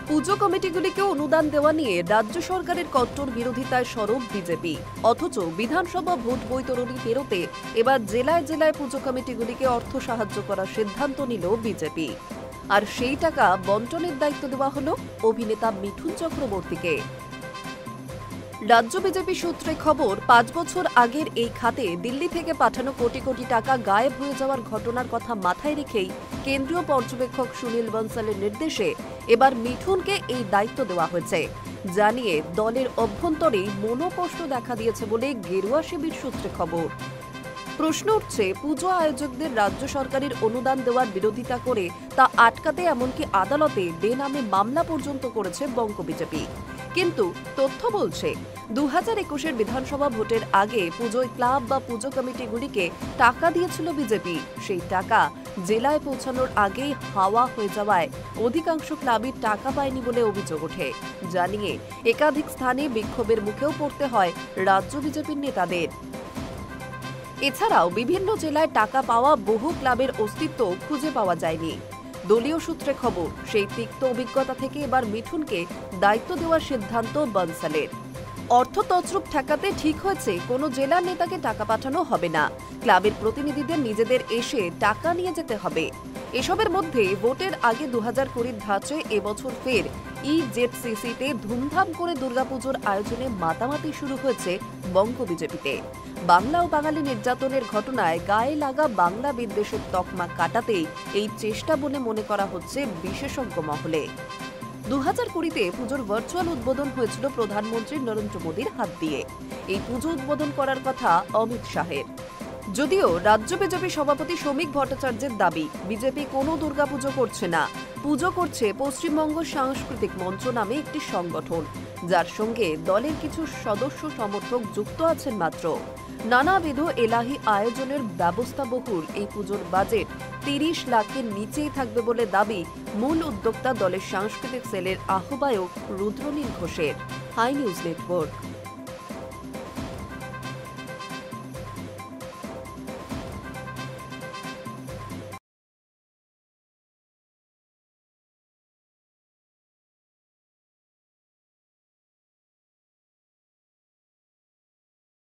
পুজো কমিটিগুলিকে অনুদান দেওয়া নিয়ে রাজ্য সরকারের কট্টর বিরোধিতায় সরব বিজেপি। অথচ বিধানসভা ভোট বৈতরণী পেরোতে এবার জেলায় জেলায় পুজো কমিটিগুলিকে অর্থ সাহায্য করার সিদ্ধান্ত নিল বিজেপি। আর সেই টাকা বন্টনের দায়িত্ব দেওয়া হল অভিনেতা মিঠুন চক্রবর্তীকে। রাজ্য বিজেপি সূত্রে খবর, 5 বছর আগের এই খাতে দিল্লি থেকে পাঠানো কোটি কোটি টাকা গায়েব হয়ে যাওয়ার ঘটনার কথা মাথায় রেখেই কেন্দ্রীয় পর্যবেক্ষক সুনীল বনসালের নির্দেশে এবার মিঠুনকে এই দায়িত্ব দেওয়া হয়েছে। জানিয়ে দলের অভ্যন্তরেই মনোকষ্ট দেখা দিয়েছে বলে গেরুয়া শিবির সূত্রে খবর। প্রশ্ন উঠছে, পুজো আয়োজকদের রাজ্য সরকারের অনুদান দেওয়ার বিরোধিতা করে তা আটকাতে এমনকি আদালতে বেনামে মামলা পর্যন্ত করেছে বঙ্গ বিজেপি। কিন্তু তথ্য বলছে 2021-এর বিধানসভা ভোটের আগে পুজোয় ক্লাব বা পুজো কমিটিগুলিকে টাকা দিয়েছিল বিজেপি। সেই টাকা জেলায় পৌঁছানোর আগেই হাওয়া হয়ে যাওয়ায় অধিকাংশ ক্লাবই টাকা পায়নি বলে অভিযোগ ওঠে। জানিয়ে একাধিক স্থানে বিক্ষোভের মুখেও পড়তে হয় রাজ্য বিজেপির নেতাদের। এছাড়াও বিভিন্ন জেলায় টাকা পাওয়া বহু ক্লাবের অস্তিত্ব খুঁজে পাওয়া যায়নি। দলীয় সূত্রে খবর, সেই তিক্ত অভিজ্ঞতা থেকে এবার মিঠুনকে দায়িত্ব দেওয়ার সিদ্ধান্ত বনসালের। অর্থ তছরূপ ঠেকাতে ঠিক হয়েছে কোনো জেলার নেতাকে টাকা পাঠানো হবে না, ক্লাবের প্রতিনিধিদের নিজেদের এসে টাকা নিয়ে যেতে হবে। এসবের মধ্যে ভোটের আগে 2020 ধাঁচে এবছর ফের ইজেডসিসিতে ধুমধাম করে দুর্গাপুজোর আয়োজনে মাতামাতি শুরু হয়েছে বঙ্গ বিজেপিতে। বাংলা ও বাঙালি নির্যাতনের ঘটনায় গায়ে লাগা বাংলা বিদ্বেষের তকমা কাটাতেই এই চেষ্টা বলে মনে করা হচ্ছে বিশেষজ্ঞ মহলে। 2020-তে পুজোর ভার্চুয়াল উদ্বোধন হয়েছিল প্রধানমন্ত্রী নরেন্দ্র মোদীর হাত দিয়ে। এই পুজো উদ্বোধন করার কথা অমিত শাহের। যদিও রাজ্য বিজেপি সভাপতি শ্রমিক ভট্টাচার্যের দাবি, বিজেপি কোনো দুর্গাপুজো করছে না, পুজো করছে পশ্চিমবঙ্গ সাংস্কৃতিক মঞ্চ নামে একটি সংগঠন, যার সঙ্গে দলের কিছু সদস্য সমর্থক যুক্ত আছেন মাত্র। নানাবিধ এলাহি আয়োজনের ব্যবস্থাবহুল এই পুজোর বাজেট 30 লাখের নিচেই থাকবে বলে দাবি মূল উদ্যোক্তা দলের সাংস্কৃতিক সেলের আহ্বায়ক রুদ্রনীল ঘোষের। Hi news network.